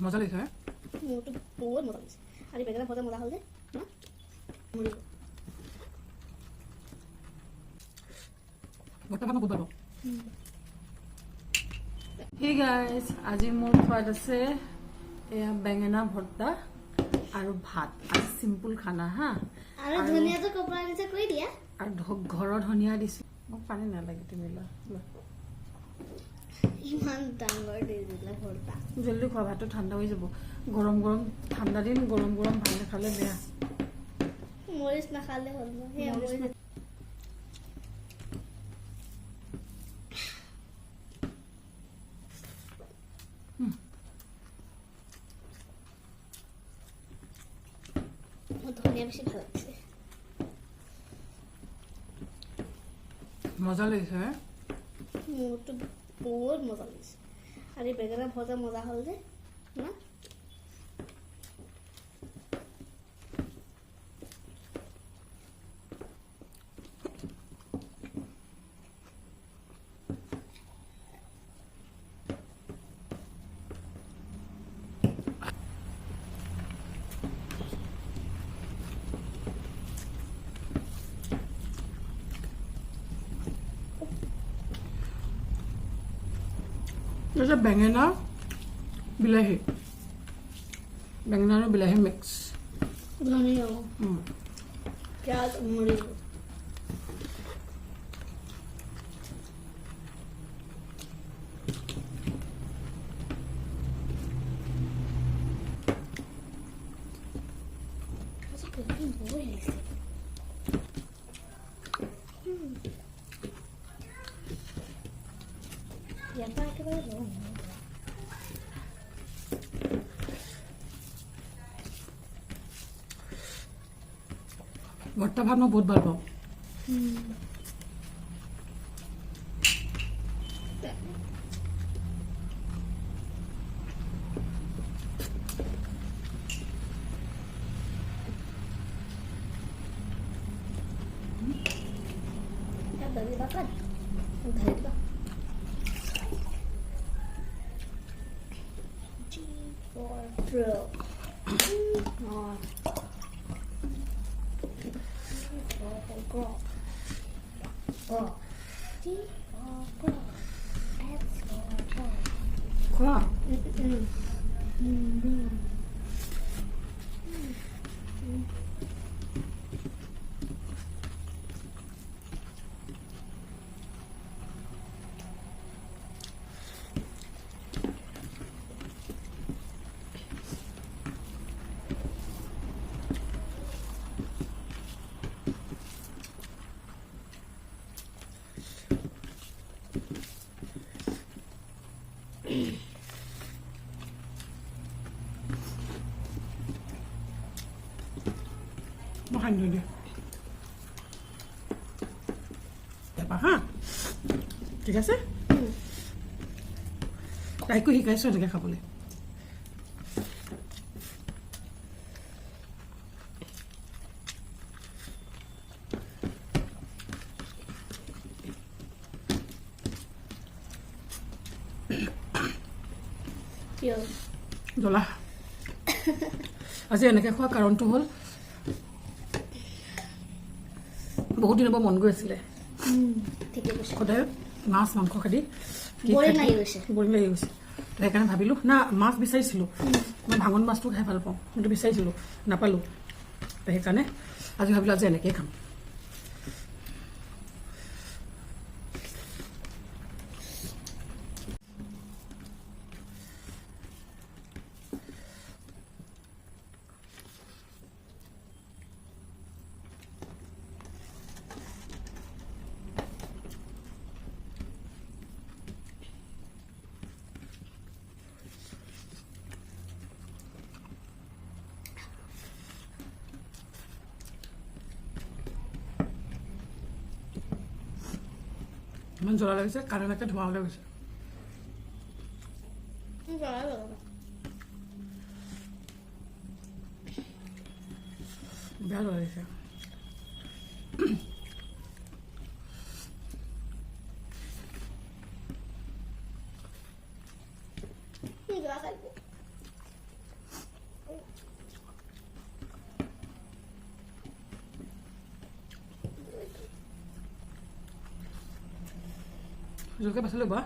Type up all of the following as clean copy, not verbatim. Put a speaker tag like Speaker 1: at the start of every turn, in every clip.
Speaker 1: মজা লাগিছে
Speaker 2: মোৰটো বহুত মজা লাগিছে আৰু বেঙেনা ভজা মজা হ'ল যে
Speaker 1: ভৰ্তা ভাত বহুত ভাল পাওঁ হে গাইজ আজি মোৰ খোৱাত আছে এয়া বেঙেনা ভৰ্তা আৰু ভাত আজি চিম্পল খানা হা
Speaker 2: আৰু ধনিয়াটো কপৰা নিচা কৰি দিয়া
Speaker 1: আৰু ঘৰৰ ধনিয়া দিছো মোক পানী নালাগে তুমি লোৱা
Speaker 2: ইমান ডাঙৰ দি দিলা ভৰ্তা
Speaker 1: জলদি খোৱা ভাতটো ঠাণ্ডা হৈ যাব গৰম গৰম ঠাণ্ডা দিন গৰম গৰম ভাত নাখালে বেয়া
Speaker 2: মৰিচ নাখালে হ'ল সেই মৰিচ ধনিয়া বেশি ভালো লাগছে
Speaker 1: মজা লাগিছে
Speaker 2: মোৰটো বহুত মজা লাগিছে আৰু বেঙেনা ভজা মজা হ'ল যে না
Speaker 1: এটা বেঙেনা বিলাহী বেঙেনা আৰু বিলাহী মিক্স
Speaker 2: ধনিয়া পিঁয়াজ মৰিচ
Speaker 1: ভৰ্তা ভাত মই বহুত ভাল পাওঁ
Speaker 2: bagi makan udah itu G for bro
Speaker 1: খোৱা মই খাই নিদিওঁ দিয়া যাবা হা ঠিক আছে তাইকো শিকাইছোঁ এনেকৈ খাবলৈ জ্বলা আজি এনেকৈ খোৱা কাৰণটো হ'ল বহুত দিনৰ পৰা মন গৈ আছিলে সদায় মাছ মাংস খাদি
Speaker 2: বৰিং লাগি গৈছে
Speaker 1: তো সেইকাৰণে ভাবিলোঁ না মাছ বিচাৰিছিলোঁ মই ভাঙন মাছটো খাই ভাল পাওঁ কিন্তু বিচাৰিছিলোঁ নাপালোঁ তো সেইকাৰণে আজি ভাবিলোঁ আজি এনেকৈয়ে খাম ইমান জ্বলা লাগিছে কাণলৈকে ধোঁৱা ওলাই গৈছে বেয়া জ্বলা লাগিছে জলকীয়া পাচলি ল'বা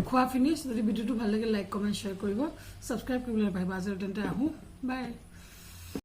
Speaker 1: খোৱা ফিনিছ যদি ভিডিঅ'টো ভাল লাগে লাইক কমেণ্ট শ্বেয়াৰ কৰিব ছাবস্ক্ৰাইব কৰিবলৈ নাপাহৰিব আজিলৈ তেন্তে আহোঁ বাই